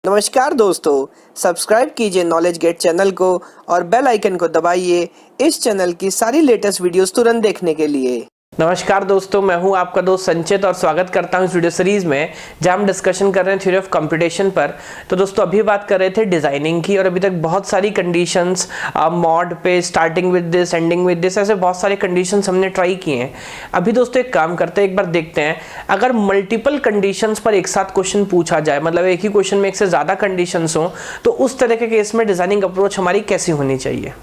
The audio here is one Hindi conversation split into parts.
नमस्कार दोस्तों, सब्सक्राइब कीजिए नॉलेज गेट चैनल को और बेल आइकन को दबाइए इस चैनल की सारी लेटेस्ट वीडियोस तुरंत देखने के लिए। नमस्कार दोस्तों, मैं हूं आपका दोस्त संचित और स्वागत करता हूं इस वीडियो सीरीज में जहां हम डिस्कशन कर रहे हैं थ्योरी ऑफ कंप्यूटेशन पर। तो दोस्तों अभी बात कर रहे थे डिजाइनिंग की और अभी तक बहुत सारी कंडीशंस मॉड पे starting with this ending with this ऐसे बहुत सारे कंडीशंस हमने ट्राई किए हैं। अभी दोस्तों एक काम करते हैं, एक बार देखते हैं अगर मल्टीपल कंडीशंस पर एक साथ क्वेश्चन पूछा जाए, मतलब एक ही क्वेश्चन में एक से ज्यादा कंडीशंस हो, तो उस तरह के केस में डिजाइनिंग अप्रोच हमारी कैसी होनी चाहिए।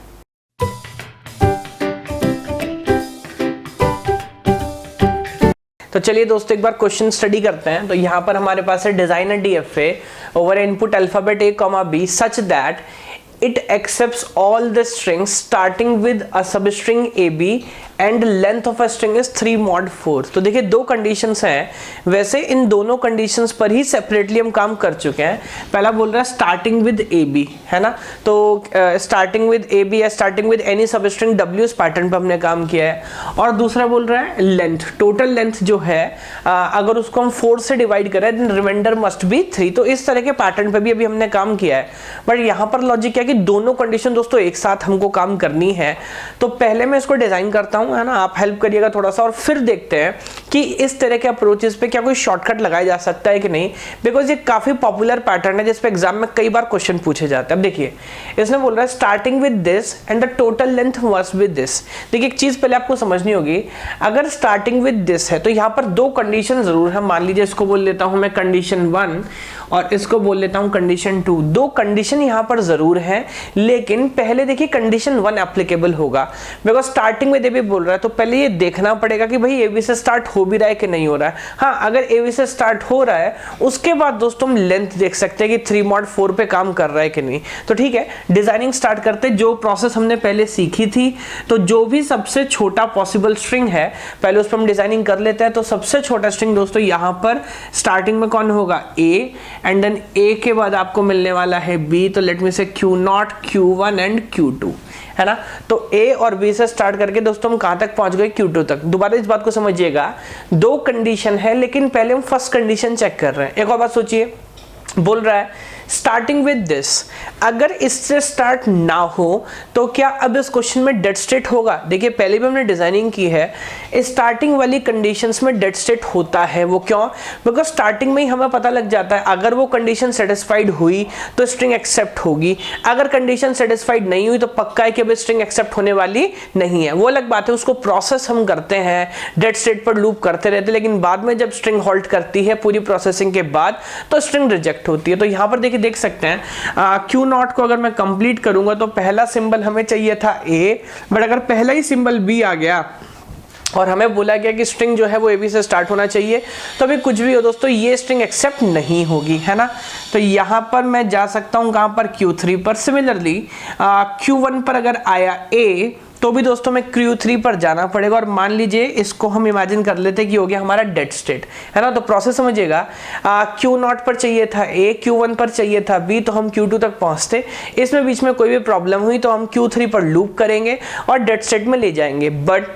तो चलिए दोस्तों एक बार क्वेश्चन स्टडी करते हैं। तो यहाँ पर हमारे पास है design a DFA over input alphabet A, B such that it accepts all the strings starting with a substring AB and length of a string is 3 mod 4। तो देखिए दो कंडीशंस हैं, वैसे इन दोनों कंडीशंस पर ही सेपरेटली हम काम कर चुके हैं। पहला बोल रहा है स्टार्टिंग विद AB, है ना, तो स्टार्टिंग विद AB या starting with any substring W इस पैटर्न पर हमने काम किया है। और दूसरा बोल रहा है लेंथ, टोटल लेंथ जो है अगर उसको हम 4 से डिवाइड करें देन रिमाइंडर मस्ट बी 3। तो इस तरह के पैटर्न पर भी अभी हमने काम किया है। बट यहाँ पर लॉजिक क्या है कि दोनों कंडीशन दोस्तों एक साथ हमको काम करनी है। तो पहले मैं इसको डिजाइन करता हूं, है ना, आप हेल्प करिएगा थोड़ा सा, और फिर देखते हैं कि इस तरह के अप्रोचेस पे क्या कोई शॉर्टकट लगाया जा सकता है कि नहीं, बिकॉज ये काफी पॉपुलर पैटर्न है जिस पे एग्जाम में कई बार क्वेश्चन पूछे जाते हैं। अब देखिए इसने बोल रहा है starting with this and the total length must B this. देखिए एक चीज पहले आपको समझनी होगी, अगर स्टार्टिंग विद दिस है तो यहाँ पर दो कंडीशन जरूर है। मान लीजिए इसको बोल लेता हूं मैं कंडीशन 1 और इसको बोल लेता हूं कंडीशन 2। दो कंडीशन यहां पर जरूर है, लेकिन पहले देखिए कंडीशन 1 एप्लीकेबल होगा बिकॉज स्टार्टिंग में देवी बोल रहा है। तो पहले ये देखना पड़ेगा कि भाई एबी से स्टार्ट हो भी रहा है कि नहीं हो रहा है। हाँ, अगर एबी से स्टार्ट हो रहा है उसके बाद दोस्तों हम लेंथ देख सकते हैं कि 3 mod 4 पे काम कर रहा है कि नहीं। तो ठीक है, डिजाइनिंग स्टार्ट करते। जो प्रोसेस हमने पहले सीखी थी, तो जो भी सबसे छोटा पॉसिबल स्ट्रिंग है पहले उस पर हम डिजाइनिंग कर लेते हैं। तो सबसे छोटा स्ट्रिंग दोस्तों यहां पर स्टार्टिंग में कौन होगा, ए, एंड देन ए के बाद आपको मिलने वाला है बी। तो लेट मी से Q0, Q1 एंड Q2, है ना। तो A और B से स्टार्ट करके दोस्तों हम कहां तक पहुंच गए, Q2 तक। दोबारा इस बात को समझिएगा, दो कंडीशन है लेकिन पहले हम फर्स्ट कंडीशन चेक कर रहे हैं। एक और बात सोचिए, बोल रहा है स्टार्टिंग विद दिस, अगर इससे स्टार्ट ना हो तो क्या अब इस क्वेश्चन में डेड स्टेट होगा। देखिए पहले भी हमने डिजाइनिंग की है, स्टार्टिंग वाली कंडीशंस में डेड स्टेट होता है। वो क्यों, बिकॉज स्टार्टिंग में ही हमें पता लग जाता है अगर वो कंडीशन सेटिस्फाइड हुई तो स्ट्रिंग एक्सेप्ट होगी, अगर कंडीशन सेटिस्फाइड नहीं हुई तो पक्का है कि अब स्ट्रिंग एक्सेप्ट होने वाली नहीं है। वो अलग बात है, उसको प्रोसेस हम करते हैं, डेड स्टेट पर लूप करते रहते हैं, लेकिन बाद में जब स्ट्रिंग हॉल्ट करती है पूरी प्रोसेसिंग के बाद तो स्ट्रिंग रिजेक्ट होती है। तो यहां पर देखिए देख सकते हैं Q0 को अगर मैं कंप्लीट करूंगा तो पहला सिंबल हमें चाहिए था A, बट अगर पहला ही सिंबल B आ गया और हमें बोला गया कि स्ट्रिंग जो है वो AB से स्टार्ट होना चाहिए, तो अभी कुछ भी हो दोस्तों ये स्ट्रिंग एक्सेप्ट नहीं होगी, है ना। तो यहां पर मैं जा सकता हूं कहां पर, Q3 पर। सिमिलरली Q1 पर अगर आया A तो भी दोस्तों में Q3 पर जाना पड़ेगा। और मान लीजिए इसको हम इमेजिन कर लेते कि हो गया हमारा डेड स्टेट, है ना। तो प्रोसेस समझिएगा, Q0 पर चाहिए था A, Q1 पर चाहिए था B, तो हम Q2 तक पहुंचते। इसमें बीच में कोई भी प्रॉब्लम हुई तो हम Q3 पर लूप करेंगे और डेड स्टेट में ले जाएंगे। बट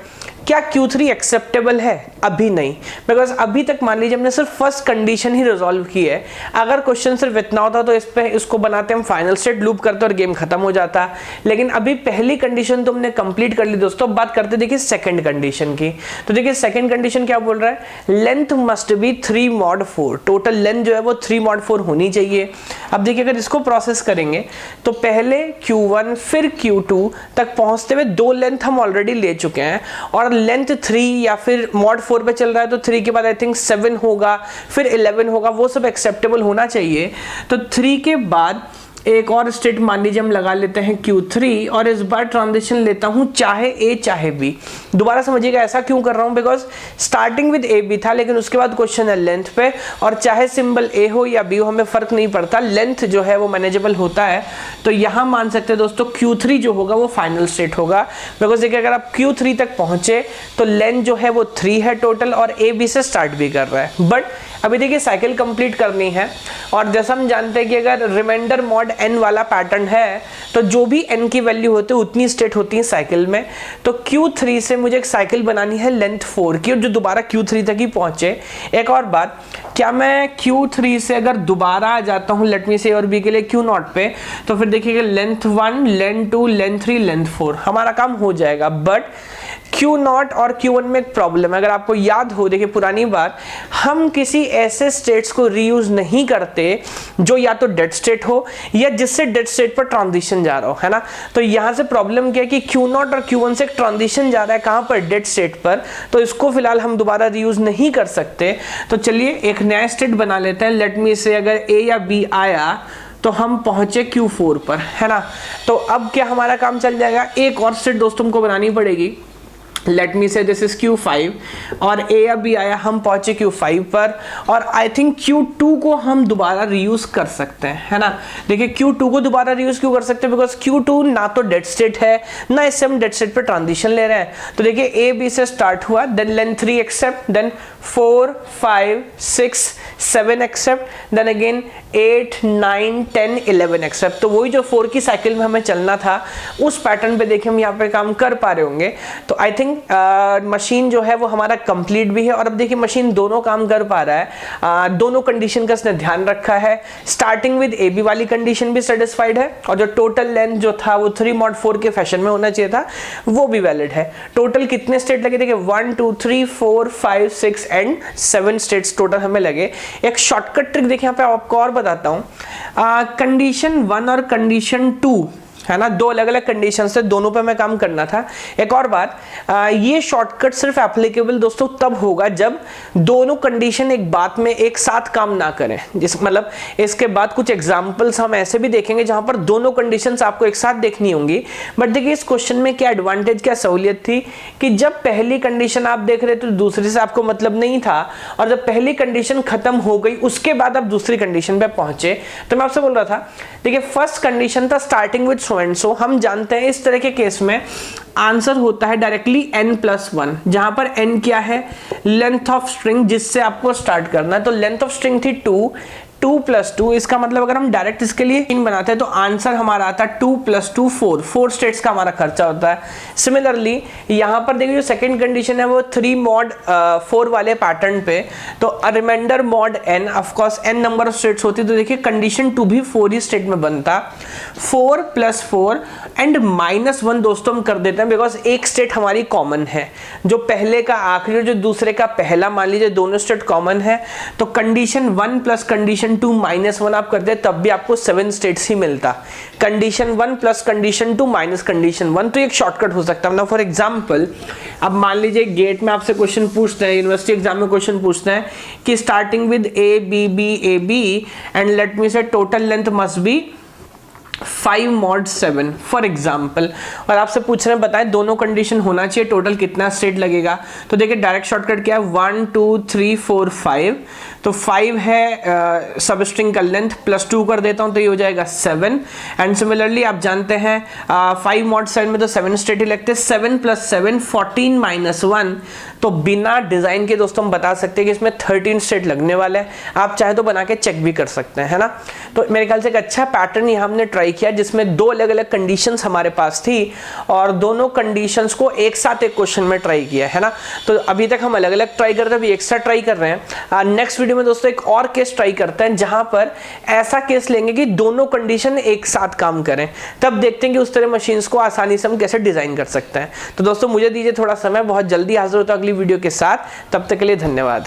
क्या Q3 एक्सेप्टेबल है, अभी नहीं, बिकॉज अभी तक मान लीजिए हमने सिर्फ फर्स्ट कंडीशन ही रिजॉल्व की है। अगर क्वेश्चन सिर्फ इतना होता तो इसको बनाते हम फाइनल स्टेट, लूप करते और गेम खत्म हो जाता। लेकिन अभी पहली कंडीशन तो हमने कंप्लीट कर ली दोस्तों। अब बात करते देखिए सेकंड कंडीशन की। तो देखिए सेकंड कंडीशन क्या बोल रहा है, length must B 3 mod 4। Total length जो है वो 3 mod 4 होनी चाहिए। अब देखिए अगर इसको प्रोसेस करेंगे तो पहले Q1 फिर Q2 तक पहुंचते हुए दो लेंथ हम ऑलरेडी ले चुके हैं, और लेंथ 3 या फिर mod 4 पे चल रहा है तो 3 के बाद आई थिंक 7 होगा, फिर 11 होगा, वो सब एक्सेप्टेबल होना चाहिए। तो 3 के बाद एक और स्टेट मान लीजिए हम लगा लेते हैं Q3, और इस बार ट्रांजिशन लेता हूं चाहे A चाहे B। दोबारा समझिएगा ऐसा क्यों कर रहा हूं, बिकॉज स्टार्टिंग विद AB था लेकिन उसके बाद क्वेश्चन है लेंथ पे, और चाहे सिंबल A हो या B हो हमें फर्क नहीं पड़ता, लेंथ जो है वो मैनेजेबल होता है। तो यहां मान सकते हैं दोस्तों Q3 जो होगा वो फाइनल स्टेट होगा, बिकॉज देखिए अगर आप Q3 तक पहुंचे तो लेंथ जो है वो 3 है टोटल, और AB से स्टार्ट भी कर रहा है। बट अभी देखिए साइकिल कंप्लीट करनी है, और जैसा हम जानते हैं कि अगर रिमाइंडर मॉड मॉड n वाला पैटर्न है तो जो भी n की वैल्यू होती है उतनी स्टेट होती है साइकिल में। तो Q3 से मुझे एक साइकिल बनानी है लेंथ 4 की, और जो दोबारा Q3 तक ही पहुंचे। एक और बात, क्या मैं Q3 से अगर दोबारा आ जाता हूं लेट मी से और बी के लिए Q0 पे, तो फिर देखिएगा लेंथ 1, लेंथ 2, लेंथ 3, लेंथ 4 हमारा काम हो जाएगा। बट Q0 और Q1 में एक प्रॉब्लम है, अगर आपको याद हो, देखिए पुरानी बात, हम किसी ऐसे स्टेट्स को रीयूज नहीं करते जो या तो डेड स्टेट हो या जिससे डेड स्टेट पर ट्रांजिशन जा रहा हो, है ना। तो यहां से प्रॉब्लम क्या है कि Q0 और Q1 से एक ट्रांजिशन जा रहा है, कहां पर, डेड स्टेट पर, तो इसको फिलहाल हम दोबारा रीयूज नहीं कर सकते। तो चलिए एक नया स्टेट बना लेते हैं। लेट मी से अगर A या B आया तो हम पहुंचे Q4 पर, है ना। तो अब क्या हमारा काम चल जाएगा, एक और स्टेट दोस्तों हमको बनानी पड़ेगी। लेट मी से दिस इज Q5 और A या B आया, हम पहुंचे Q5 पर, और आई थिंक Q2 को हम दोबारा रीयूज कर सकते हैं, है ना। देखिए Q2 को दोबारा रीयूज क्यों कर सकते हैं, बिकॉज Q2 ना तो डेड स्टेट है ना इससे हम डेड स्टेट पे ट्रांजिशन ले रहे हैं। तो देखिए A B से स्टार्ट हुआ, then length 3 accept, then 4 5 6 7 accept, then again 8 9 10 11 accept. तो वही जो 4 की साइकिल में हमें चलना था उस पैटर्न पे देखिए हम यहाँ पे काम कर पा रहे होंगे। तो आई थिंक मशीन जो है वो हमारा कंप्लीट भी है। और अब देखिए मशीन दोनों काम कर पा रहा है, दोनों कंडीशन का इसने ध्यान रखा है। स्टार्टिंग विद ए बी वाली कंडीशन भी सेटिस्फाइड है, और जो टोटल लेंथ जो था वो 3 mod 4 के फैशन में होना चाहिए था, वो भी वैलिड है। टोटल कितने स्टेट लगे, देखिए 1 2 3 4 5 6 एंड 7 स्टेट्स टोटल हमें लगे। एक शॉर्टकट ट्रिक देखिए यहाँ पे आपको और बताता हूँ, कंडीशन 1 और कंडीशन 2, है ना, दो अलग अलग कंडीशन से, दोनों पे हमें काम करना था। एक और बात, ये शॉर्टकट सिर्फ एप्लीकेबल दोस्तों तब होगा जब दोनों कंडीशन एक बात में एक साथ काम ना करें। जिस मतलब इसके बाद कुछ एग्जांपल्स हम ऐसे भी देखेंगे जहां पर दोनों कंडीशंस आपको एक साथ देखनी होंगी। बट देखिए इस क्वेश्चन में क्या एडवांटेज, क्या सहूलियत थी कि जब पहली कंडीशन आप देख रहे तो दूसरी से आपको मतलब नहीं था, और जब पहली कंडीशन खत्म हो गई उसके बाद आप दूसरी कंडीशन पे पहुंचे। तो मैं आपसे बोल रहा था, देखिए फर्स्ट कंडीशन था starting with so and so. हम जानते हैं इस तरह के केस में आंसर होता है डायरेक्टली n+1, जहां पर n क्या है, लेंथ ऑफ स्ट्रिंग जिससे आपको स्टार्ट करना है। तो लेंथ ऑफ स्ट्रिंग थी 2 + 2, इसका मतलब अगर हम डायरेक्ट इसके लिए इन बनाते हैं तो आंसर हमारा आता है 2 + 2 4 स्टेट्स का हमारा खर्चा होता है। सिमिलरली यहाँ पर देखिए जो सेकंड कंडीशन है वो 3 mod 4 वाले पैटर्न पे, तो remainder mod n, of course n number of states होती, तो देखिए कंडीशन 2 भी 4 ही स्टेट में बनता। 4 + 4 एंड -1 दोस्तों हम कर देते हैं, बिकॉज एक स्टेट हमारी कॉमन है, जो पहले का आखिरी जो दूसरे का पहला, मान लीजिए दोनों स्टेट कॉमन है, तो कंडीशन 1 + कंडीशन 2 -1 आप करते हैं तब भी आपको 7 स्टेट्स ही मिलता। कंडीशन 1 + कंडीशन 2 - कंडीशन 1, तो एक शॉर्टकट हो सकता है ना। फॉर एग्जांपल अब मान लीजिए गेट में आपसे क्वेश्चन पूछते हैं, यूनिवर्सिटी एग्जाम में क्वेश्चन पूछते हैं कि starting with A B B A B and let me say total length must be 5 mod 7 for example, और आपसे पूछ रहे हैं बताएं दोनों कंडीशन होना चाहिए, टोटल कितना स्टेट लगेगा। तो देखिए डायरेक्ट शॉर्टकट क्या है, 1 2 3 4 5, तो 5 है सब स्ट्रिंग का लेंथ, +2 कर देता हूं तो ये हो जाएगा 7। एंड सिमिलरली आप जानते हैं 5 mod 7 में तो 7 स्टेट ही लगते हैं, 7 + 7 14 -1, तो बिना डिजाइन के दोस्तों हम बता सकते हैं कि इसमें 13 स्टेट लगने वाले हैं। आप चाहे तो बना के चेक भी कर सकते हैं, है ना। तो मेरे ख्याल से एक अच्छा पैटर्न यहाँ हमने ट्राई किया जिसमें दो अलग अलग कंडीशंस हमारे पास थी और दोनों कंडीशंस को एक साथ एक क्वेश्चन में ट्राई किया, है ना। तो अभी तक हम अलग अलग ट्राई करते हैं, अभी एक साथ ट्राई कर रहे हैं। नेक्स्ट वीडियो में दोस्तों एक और केस ट्राई करते हैं जहां पर ऐसा केस लेंगे कि दोनों कंडीशन एक साथ काम करें, तब देखते हैं कि उस तरह मशीन्स को आसानी से हम कैसे डिजाइन कर सकते हैं। तो दोस्तों मुझे दीजिए थोड़ा समय, बहुत जल्दी हाजिर होता है अगली वीडियो के साथ, तब तक के लिए धन्यवाद।